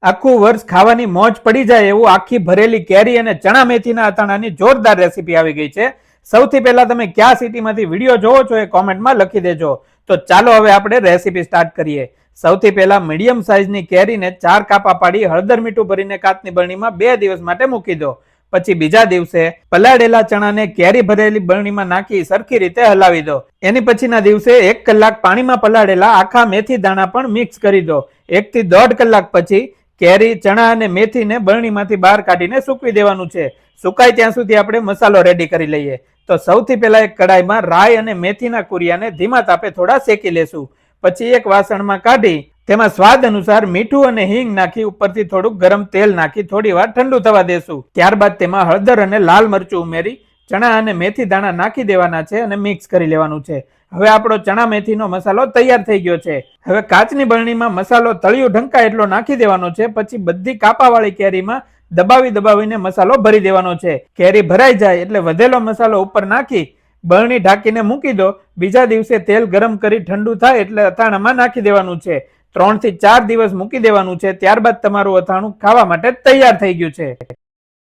આખું વર્ષ ખાવાની મોજ પડી જાય એવું આખી ભરેલી કેરી અને ચણા મેથીના અથાણાની જોરદાર રેસીપી આવી ગઈ છે. સૌથી પહેલા તમે કયા સિટીમાંથી વિડીયો જોવો છો એ કોમેન્ટમાં લખી દેજો. તો ચાલો હવે આપણે રેસીપી સ્ટાર્ટ કરીએ. સૌથી પહેલા મીડિયમ સાઇઝની કેરીને 4 કાપા પાડી હળદર મીઠું ભરીને કાચની બરણીમાં 2 દિવસ માટે મૂકી દો. પછી બીજા દિવસે પલાળેલા ચણાને કેરી ભરેલી બરણીમાં નાખી સરખી રીતે હલાવી દો. એની પછીના દિવસે 1 કલાક પાણીમાં પલાળેલા આખા મેથી દાણા પણ મિક્સ કરી દો. 1 થી 1.5 કલાક પછી કેરી, ચણા અને મેથીને બરણીમાંથી બહાર કાઢીને સૂકવી દેવાનું છે. સુકાય ત્યાં સુધી આપણે મસાલો રેડી કરી લઈએ. તો સૌથી પહેલા એક કડાઈમાં રાઈ અને મેથીના કુરિયાને ધીમા તાપે થોડા શેકી લેશું. પછી એક વાસણમાં કાઢી તેમાં સ્વાદ અનુસાર મીઠું અને હિંગ નાખી ઉપરથી થોડુંક ગરમ તેલ નાખી થોડી વાર ઠંડુ થવા દેશું. ત્યારબાદ તેમાં હળદર અને લાલ મરચું ઉમેરી ચણા અને મેથી દાણા નાખી દેવાના છે અને મિક્સ કરી લેવાનું છે. હવે આપણો ચણા મેથીનો મસાલો તૈયાર થઈ ગયો છે. હવે કાચની બરણીમાં મસાલો તળિયું ઢંકાય એટલો નાખી દેવાનો છે. પછી બધી કાપાવાળી કેરીમાં દબાવીને મસાલો ભરી દેવાનો છે. કેરી ભરાઈ જાય એટલે વધેલો મસાલો ઉપર નાખી બરણી ઢાંકીને મૂકી દો. બીજા દિવસે તેલ ગરમ કરી ઠંડુ થાય એટલે અથાણામાં નાખી દેવાનું છે. 3 થી 4 દિવસ મૂકી દેવાનું છે. ત્યારબાદ તમારું અથાણું ખાવા માટે તૈયાર થઈ ગયું છે.